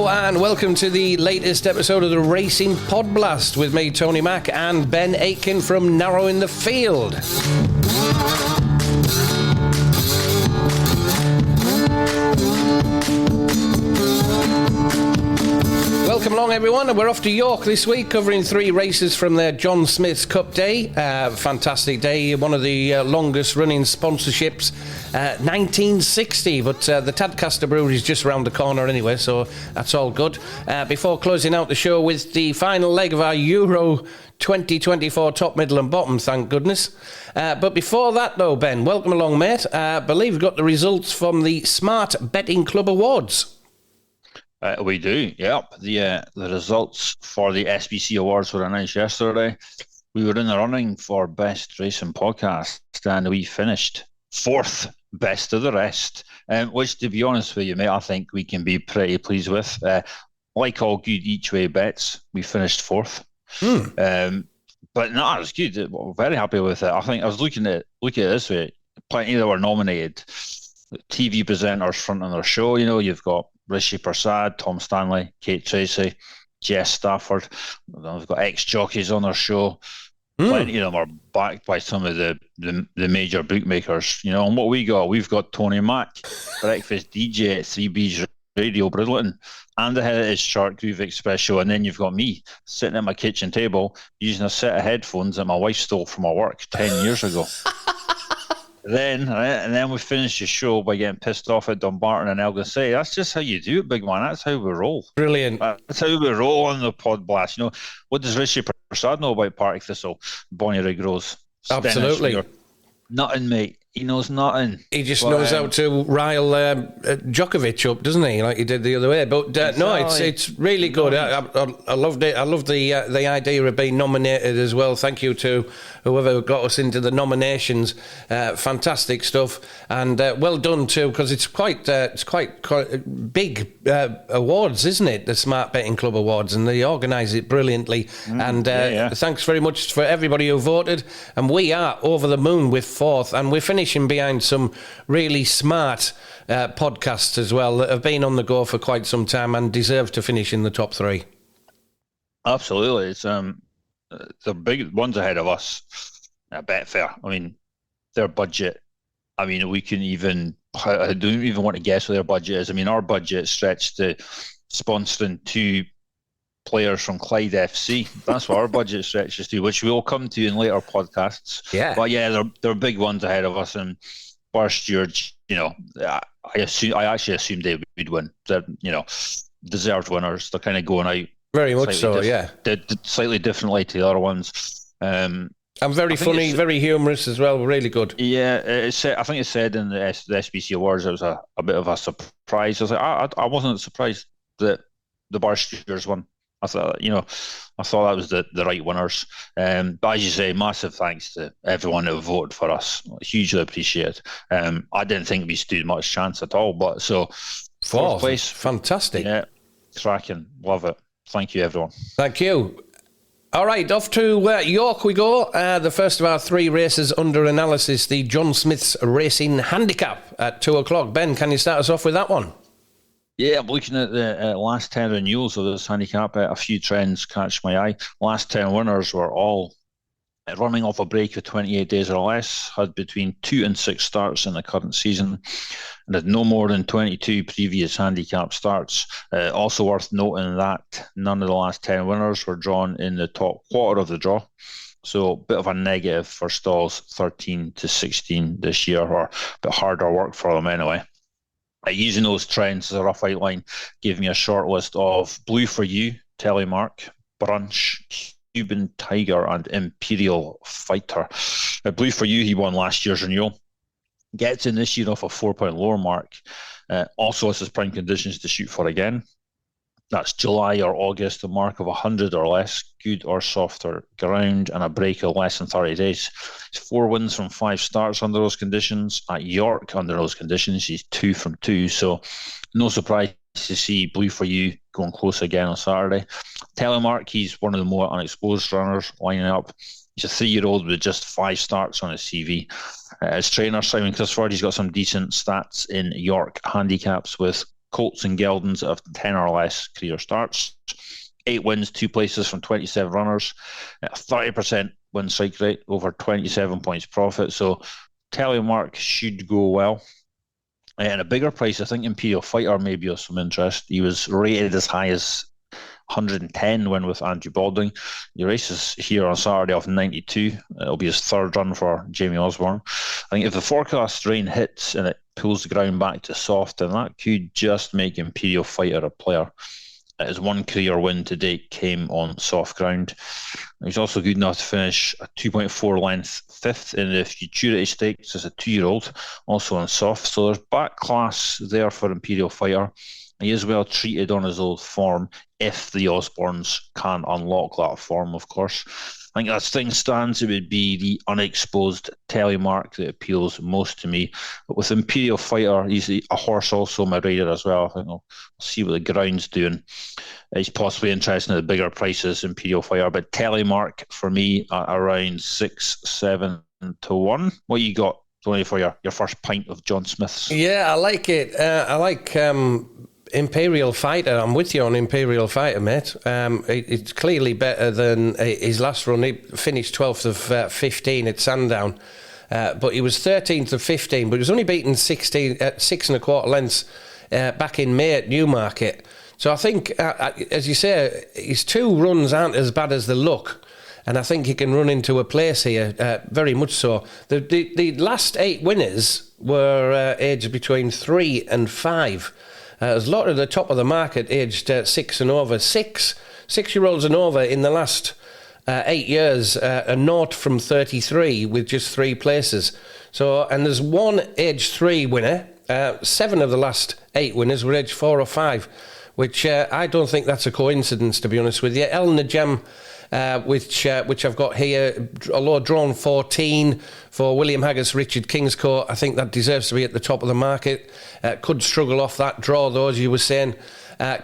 and welcome to the latest episode of the Racing Podblast with me, Tony Mack, and Ben Aitken from Narrow in the Field. Welcome along, everyone. We're off to York this week, covering 3 races from their John Smith's Cup Day. Fantastic day, one of the longest running sponsorships, 1960, but the Tadcaster Brewery is just around the corner anyway, so that's all good. Before closing out the show with the final leg of our Euro 2024 top, middle and bottom, thank goodness. But before that though, Ben, welcome along, mate. I believe we've got the results from the Smart Betting Club Awards. We do, yep. The results for the SBC Awards were announced yesterday. We were in the running for Best Racing Podcast, and we finished 4th best of the rest, which, to be honest with you, mate, I think we can be pretty pleased with. Like all good each-way bets, we finished 4th. But no, it was good. We're very happy with it. I think I was looking at it this way. Plenty that were nominated. TV presenters fronting their show, you know, you've got Rishi Prasad, Tom Stanley, Kate Tracy, Jess Stafford. We've got ex-jockeys on their show. Plenty of them are backed by some of the major bookmakers. You know, and what we've got Tony Mack, breakfast DJ at 3B's Radio Bridleton, and the Heritage Shark Groovik special. And then you've got me sitting at my kitchen table using a set of headphones that my wife stole from my work 10 years ago. Then we finished the show by getting pissed off at Dumbarton and Elgin City. That's just how you do it, big man. That's how we roll. Brilliant. That's how we roll on the Podblast. You know, what does Rishi Prasad know about Partick Thistle, Bonnie Rigrose? Absolutely. Nothing, mate. He knows nothing. He just knows how to rile Djokovic up, doesn't he? Like he did the other way. But exactly. No, it's really good. I loved it. I loved the idea of being nominated as well. Thank you to whoever got us into the nominations. Fantastic stuff, and well done too, because it's quite big awards, isn't it? The Smart Betting Club Awards, and they organise it brilliantly. Thanks very much for everybody who voted. And we are over the moon with 4th, and we're finishing behind some really smart podcasts as well that have been on the go for quite some time and deserve to finish in the top 3. Absolutely. It's the big ones ahead of us. Betfair, I mean, their budget, I mean, I don't even want to guess what their budget is. I mean, our budget stretched to sponsoring 2 players from Clyde FC. That's what our budget stretches to, which we'll come to in later podcasts. Yeah. But yeah, they're big ones ahead of us. And Bar Stewart, you know, I actually assumed they would win. They're, you know, deserved winners. They're kind of going out very much so, yeah. Slightly differently to the other ones. And very funny, very humorous as well. Really good. Yeah, I think it said in the SBC Awards it was a bit of a surprise. I was like, I wasn't surprised that the Bar Stewards won. I thought that was the right winners. But as you say, massive thanks to everyone who voted for us. Hugely appreciate it. I didn't think we stood much chance at all, but so 4th place, fantastic. Yeah, cracking, love it. Thank you, everyone. Thank you. All right, off to York we go. The first of our 3 races under analysis, the John Smith's Racing Handicap at 2:00. Ben, can you start us off with that one? Yeah, I'm looking at the last 10 renewals of this handicap. A few trends catch my eye. Last 10 winners were all running off a break of 28 days or less, had between 2 and 6 starts in the current season, and had no more than 22 previous handicap starts. Also worth noting that none of the last 10 winners were drawn in the top quarter of the draw. So a bit of a negative for stalls 13 to 16 this year, or a bit harder work for them anyway. Using those trends as a rough outline gave me a short list of Blue for You, Telemark, Brunch, Cuban Tiger and Imperial Fighter. Blue for You, he won last year's renewal. Gets in this year off a 4-point lower mark. Also has his prime conditions to shoot for again. That's July or August, a mark of 100 or less, good or softer ground, and a break of less than 30 days. He's 4 wins from 5 starts under those conditions. At York, under those conditions, he's 2 from 2. So no surprise to see Blue for You going close again on Saturday. Telemark, he's one of the more unexposed runners lining up. He's a 3-year-old with just 5 starts on his CV. His trainer, Simon Crisford, he's got some decent stats in York handicaps with colts and geldings that have 10 or less career starts. 8 wins, 2 places from 27 runners, 30% win strike rate, over 27 points profit. So Telemark should go well. And a bigger price, I think Imperial Fighter may be of some interest. He was rated as high as 110 win with Andrew Baldwin. He races here on Saturday off 92. It'll be his third run for Jamie Osborne. I think if the forecast rain hits and it pulls the ground back to soft, then that could just make Imperial Fighter a player. His one career win to date came on soft ground. He's also good enough to finish a 2.4 length fifth in the Futurity Stakes as a 2-year-old, also on soft. So there's back class there for Imperial Fighter. He is well treated on his old form if the Osbornes can unlock that form, of course. I think as things stands, it would be the unexposed Telemark that appeals most to me. But with Imperial Fighter, he's a horse also on my radar as well. I think we'll see what the ground's doing. He's possibly interested in the bigger prices, Imperial Fighter. But Telemark, for me, at around 6-7 to 1. What you got, Tony, for your first pint of John Smith's? Yeah, I like it. I like Imperial Fighter. I'm with you on Imperial Fighter, mate. It's clearly better than his last run. He finished 12th of 15 at Sandown, but he was 13th of 15, but he was only beaten 16 at 6 1/4 lengths back in May at Newmarket. So I think, as you say, his 2 runs aren't as bad as they look, and I think he can run into a place here, very much so. The last 8 winners were aged between 3 and 5. There's a lot at the top of the market aged 6 and over. 6-year-olds and over in the last 8 years, a nought from 33 with just 3 places. So, and there's one age 3 winner. 7 of the last 8 winners were age 4 or 5, which I don't think that's a coincidence, to be honest with you. El Najam, which I've got here, although drawn 14 for William Haggas, Richard Kingscourt, I think that deserves to be at the top of the market. Could struggle off that draw, though, as you were saying.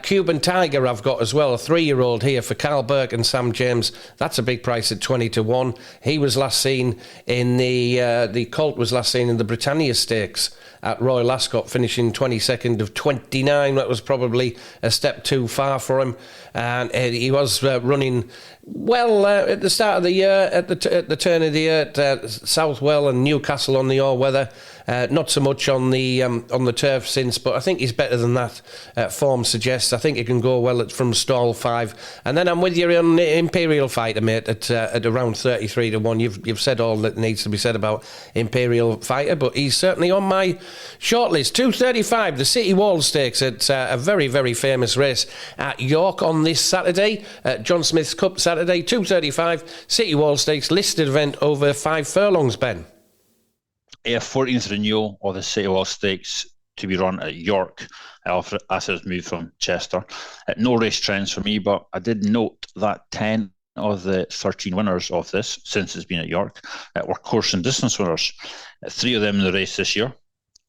Cuban Tiger I've got as well, a 3-year-old here for Carl Burke and Sam James. That's a big price at 20 to 1. He was last seen in the colt was last seen in the Britannia Stakes at Royal Ascot, finishing 22nd of 29. That was probably a step too far for him. And he was running well at the start of the year, at the turn of the year at Southwell and Newcastle on the all-weather. Not so much on the turf since, but I think he's better than that. Form suggests. I think he can go well from stall 5. And then I'm with you on Imperial Fighter, mate, at around 33 to 1. You've said all that needs to be said about Imperial Fighter, but he's certainly on my shortlist. 2:35, the City Wall Stakes at a very, very famous race at York on this Saturday, John Smith's Cup Saturday, 2:35, City Wall Stakes, listed event over 5 furlongs, Ben. A 14th renewal of the City Wall Stakes to be run at York after it's moved from Chester. No race trends for me, but I did note that 10 of the 13 winners of this, since it's been at York, were course and distance winners. 3 of them in the race this year.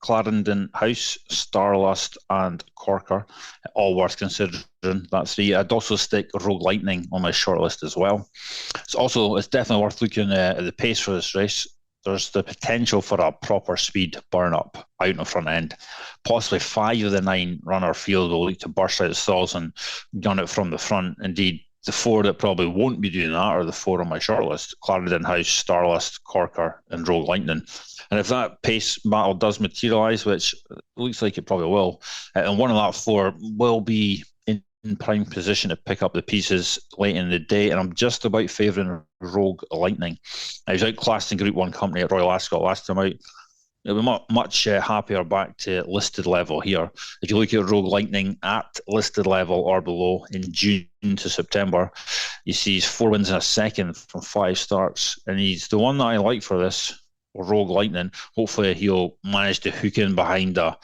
Clarendon House, Starlust and Corker, all worth considering, that 3. I'd also stick Rogue Lightning on my shortlist as well. It's definitely worth looking at the pace for this race. There's the potential for a proper speed burn-up out in the front end. Possibly 5 of the 9 runner field will look to burst out the stalls and gun it from the front. Indeed, the 4 that probably won't be doing that are the 4 on my shortlist: Clarendon House, Starlust, Corker and Rogue Lightning. And if that pace battle does materialise, which looks like it probably will, and one of that 4 will be in prime position to pick up the pieces late in the day, and I'm just about favouring Rogue Lightning. He was outclassed in Group 1 company at Royal Ascot last time out. It'll be much happier back to listed level here. If you look at Rogue Lightning at listed level or below in June to September, you see he's 4 wins and a second from 5 starts, and he's the one that I like for this, Rogue Lightning. Hopefully he'll manage to hook in behind a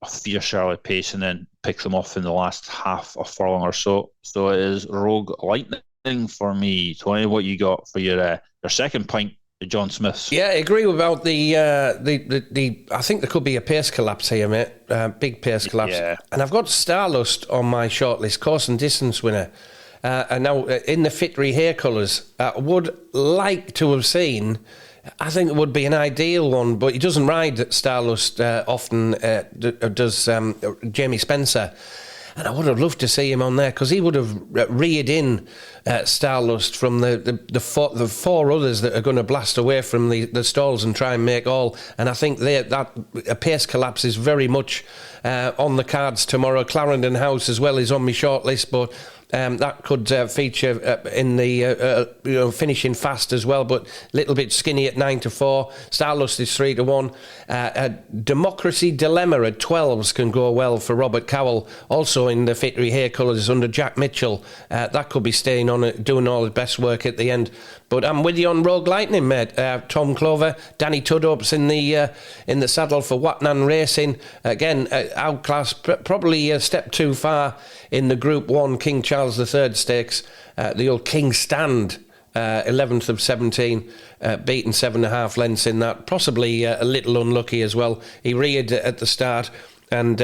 fierce early pace and then pick them off in the last half a furlong or so. So it is Rogue Lightning for me. Tony, what you got for your second pint of John Smith's? Yeah, I agree about the I think there could be a pace collapse here, mate. Big pace collapse. Yeah. And I've got Starlust on my shortlist, course and distance winner. And now in the Fitry hair colours, I would like to have seen I think it would be an ideal one, but he doesn't ride Starlust often, does Jamie Spencer. And I would have loved to see him on there, because he would have reared in Starlust from the four others that are going to blast away from the stalls and try and make all. And I think that a pace collapse is very much on the cards tomorrow. Clarendon House as well is on my shortlist, but that could feature in the finishing fast as well, but a little bit skinny at 9-4. Starlust is 3-1. Democracy Dilemma at 12s can go well for Robert Cowell, also in the Fittery Hay colours under Jack Mitchell. That could be staying on it, doing all his best work at the end. But I'm with you on Rogue Lightning, mate. Tom Clover, Danny Tudhope's in the saddle for Watnan Racing. Again, outclassed, probably a step too far in the Group 1 King Charles III Stakes. The old King Stand, 11th of 17, beaten 7.5 lengths in that. Possibly a little unlucky as well. He reared at the start, and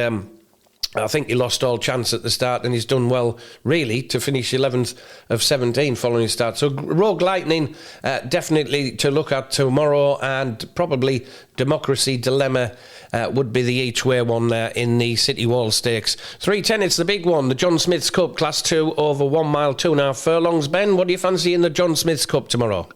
I think he lost all chance at the start, and he's done well, really, to finish 11th of 17 following his start. So Rogue Lightning, definitely to look at tomorrow, and probably Democracy Dilemma would be the each-way one there in the City Wall Stakes. 3:10, it's the big one, the John Smith's Cup, Class 2, over 1 mile, 2.5 furlongs. Ben, what do you fancy in the John Smith's Cup tomorrow?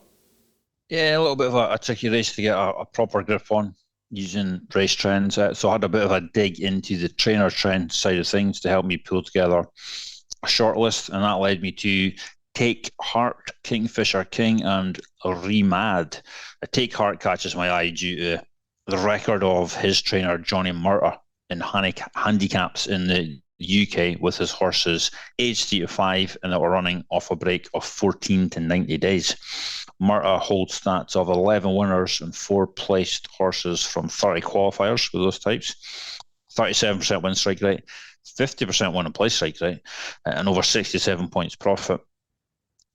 Yeah, a little bit of a tricky race to get a proper grip on, using race trends. So I had a bit of a dig into the trainer trend side of things to help me pull together a short list, and that led me to Take Heart, Kingfisher King, and Remad. Take Heart catches my eye due to the record of his trainer Johnny Murtagh in handicaps in the UK with his horses aged 3 to 5 and that were running off a break of 14 to 90 days. Murtagh holds stats of 11 winners and 4 placed horses from 30 qualifiers with those types. 37% win strike rate, 50% win and place strike rate, and over 67 points profit.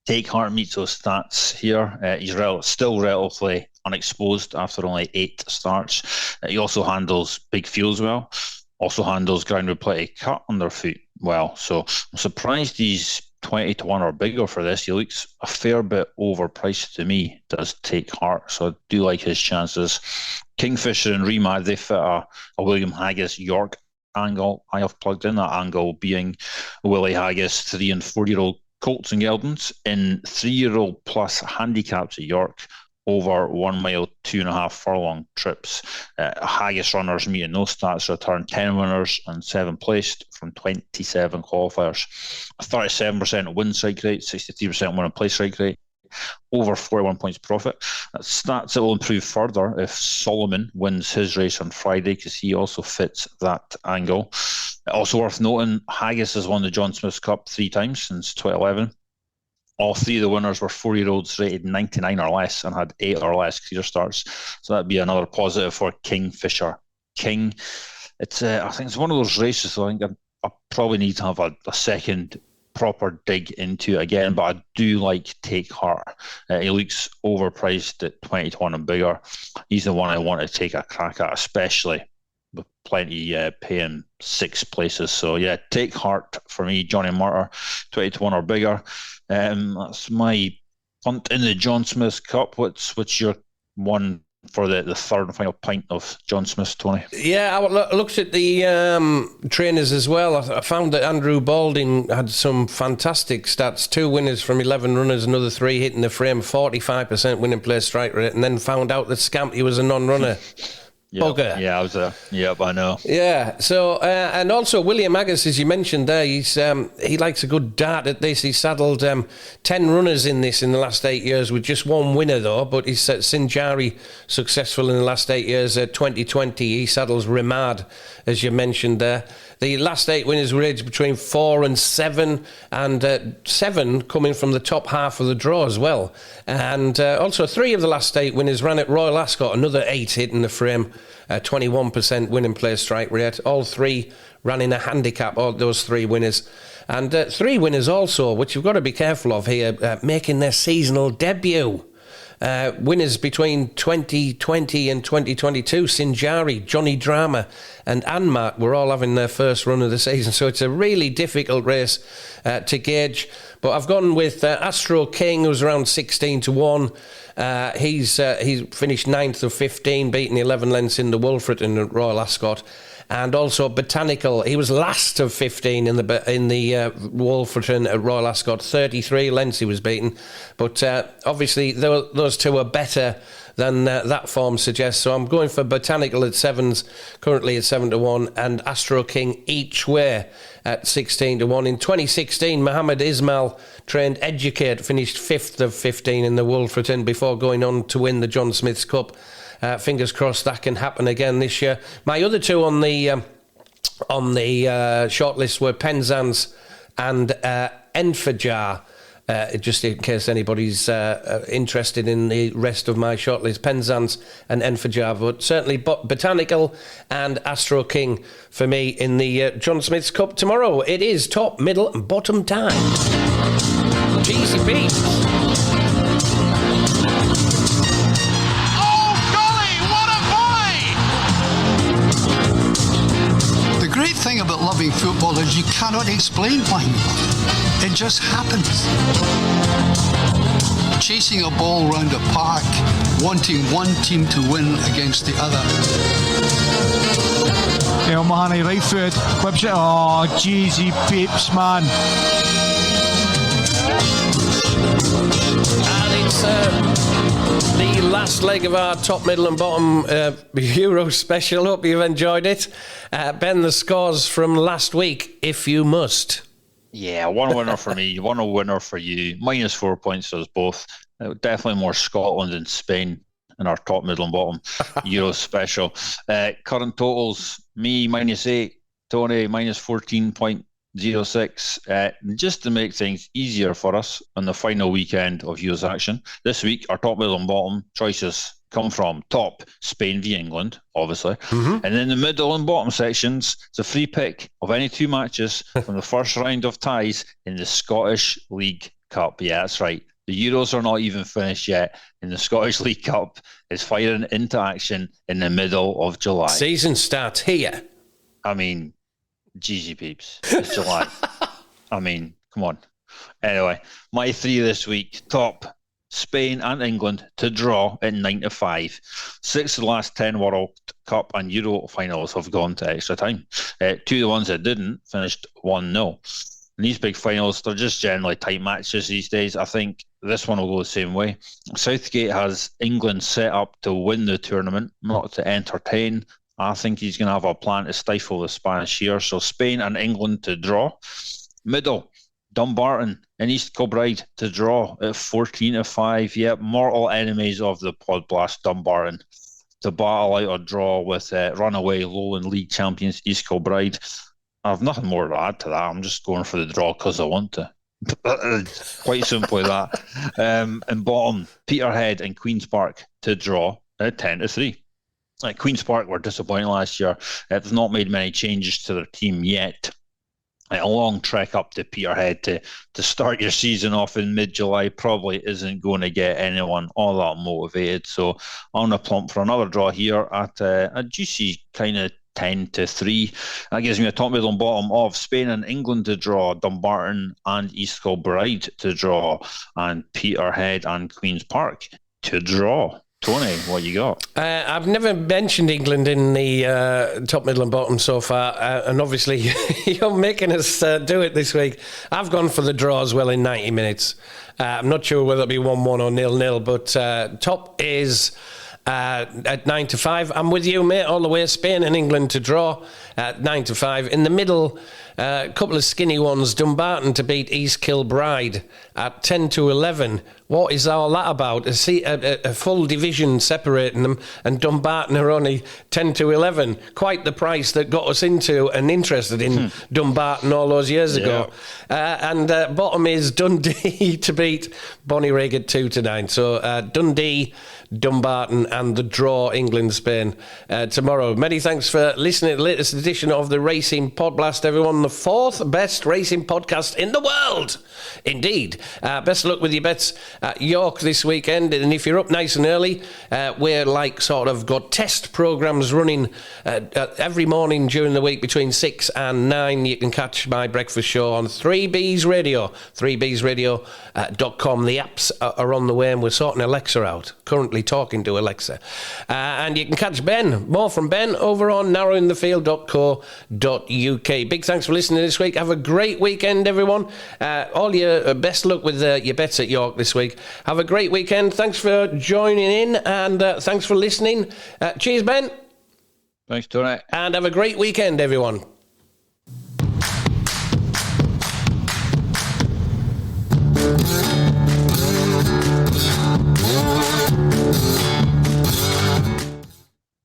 Take Heart meets those stats here. He's still relatively unexposed after only 8 starts. He also handles big fields well, also handles ground with plenty cut underfoot well. So I'm surprised he's 20-1 or bigger for this. He looks a fair bit overpriced to me, does Take Heart. So I do like his chances. Kingfisher and Remad, they fit a William Haggis York angle. I have plugged in that angle being Willie Haggis 3 and 4-year-old colts and geldings in 3-year-old plus handicaps at York over 1 mile, 2.5 furlong trips. Haggis runners meeting those stats return 10 winners and 7 placed from 27 qualifiers. A 37% win strike rate, 63% win and place strike rate, over 41 points profit. Stats that will improve further if Solomon wins his race on Friday, because he also fits that angle. Also worth noting, Haggis has won the John Smith's Cup 3 times since 2011. All 3 of the winners were 4-year-olds rated 99 or less and had 8 or less clear starts. So that'd be another positive for Kingfisher King. I think it's one of those races, so I think I probably need to have a second proper dig into it again, but I do like Take Heart. He looks overpriced at 20-1 and bigger. He's the one I want to take a crack at, especially with plenty paying 6 places. So yeah, Take Heart for me, Johnny Murtagh, 20-1 or bigger. That's my punt in the John Smith's Cup. What's your one for the third and final pint of John Smith's, Tony? Yeah, I looked at the trainers as well. I found that Andrew Balding had some fantastic stats. 2 winners from 11 runners, another 3 hitting the frame, 45% winning place strike rate, and then found out that Scampy was a non-runner. Bugger. Yeah, I was yep, I know. Yeah, so, and also William Haggis, as you mentioned there, he likes a good dart at this. He saddled 10 runners in this in the last 8 years with just 1 winner, though, but he's Sinjari successful in the last 8 years. 2020, he saddles Remad, as you mentioned there. The last 8 winners were aged between 4 and 7, and 7 coming from the top half of the draw as well. And also 3 of the last 8 winners ran at Royal Ascot, another 8 hitting the frame, 21% winning place strike rate. All 3 ran in a handicap, all those 3 winners. And 3 winners also, which you've got to be careful of here, making their seasonal debut. Winners between 2020 and 2022, Sinjari, Johnny Drama and Anmark were all having their first run of the season, so it's a really difficult race to gauge. But I've gone with Astro King, who's around 16-1, He's finished 9th of 15, beating 11 lengths in the Wolferton at Royal Ascot. And also Botanical, he was last of 15 in the Wolferton at Royal Ascot. 33 lengths he was beaten. But obviously those two are better than that form suggests. So I'm going for Botanical at 7s, currently at 7-1, and Astro King each way at 16-1. In 2016, Mohammed Ismail trained Educate, finished 5th of 15 in the Wolferton before going on to win the John Smith's Cup. Fingers crossed that can happen again this year. My other two on the shortlist were Penzance and Enfajar. Just in case anybody's interested in the rest of my shortlist, Penzance and Enfajar, but certainly Botanical and Astro King for me in the John Smith's Cup tomorrow. It is top, middle and bottom time. GCP. The great thing about loving football is you cannot explain why you love it. It just happens. Chasing a ball round a park, wanting one team to win against the other. El Mahoney, right foot, whips it. Oh, jeez, he peeps, man. And it's the last leg of our top, middle and bottom Euro special. Hope you've enjoyed it. Ben, the scores from last week, if you must. Yeah, one winner for me, one winner for you. -4 points for us both. Definitely more Scotland and Spain in our top, middle and bottom Euro special. Current totals, me -8, Tony -14.06. Just to make things easier for us on the final weekend of Euros action. This week, our top, middle and bottom choices come from top, Spain v England, obviously. Mm-hmm. And in the middle and bottom sections, it's a free pick of any two matches from the first round of ties in the Scottish League Cup. Yeah, that's right. The Euros are not even finished yet, and the Scottish League Cup is firing into action in the middle of July. Season starts here. I mean, GG peeps. It's July. I mean, come on. Anyway, my three this week, top, Spain and England to draw at 9-5. 6 of the last 10 World Cup and Euro finals have gone to extra time. 2 of the ones that didn't finished 1-0. And these big finals, they're just generally tight matches these days. I think this one will go the same way. Southgate has England set up to win the tournament, not to entertain. I think he's going to have a plan to stifle the Spanish here. So Spain and England to draw. Middle, Dumbarton and East Kilbride to draw at 14-5. Yep, mortal enemies of the Podblast, Dumbarton, to battle out a draw with runaway Lowland League champions East Kilbride. I have nothing more to add to that. I'm just going for the draw because I want to. Quite simply that. And bottom, Peterhead and Queen's Park to draw at 10-3. Queen's Park were disappointing last year. They've not made many changes to their team yet. A long trek up to Peterhead to start your season off in mid-July probably isn't going to get anyone all that motivated. So I'm going to plump for another draw here at a juicy kind of 10-3. That gives me a top, middle and bottom of Spain and England to draw, Dumbarton and East Kilbride to draw, and Peterhead and Queen's Park to draw. Tony, what you got? I've never mentioned England in the top, middle and bottom so far, and obviously you're making us do it this week. I've gone for the draw as well in 90 minutes. I'm not sure whether it'll be 1-1 or 0-0, but top is at 9-5. I'm with you, mate, all the way. Spain and England to draw at 9-5. In the middle, a couple of skinny ones. Dumbarton to beat East Kilbride at 10-11. What is all that about? A full division separating them, and Dumbarton are only 10-11. Quite the price that got us into and interested in Dumbarton all those years ago. And bottom is Dundee to beat Bonnyrigg at 2-9. So Dundee, Dumbarton and the draw, England-Spain tomorrow. Many thanks for listening to the latest edition of the Racing Podblast, everyone. The 4th best racing podcast in the world. Indeed. Best of luck with your bets at York this weekend. And if you're up nice and early, we're like sort of got test programmes running every morning during the week between 6 and 9. You can catch my breakfast show on 3Bs Radio, 3bsradio.com. The apps are on the way, and we're sorting Alexa out. Currently talking to Alexa. And you can catch Ben, more from Ben, over on narrowinthefield.co.uk. Big thanks for listening this week. Have a great weekend, everyone. All your best luck with your bets at York this week. Have a great weekend. Thanks for joining in, and thanks for listening. Cheers, Ben. Thanks, Tony. And have a great weekend, everyone.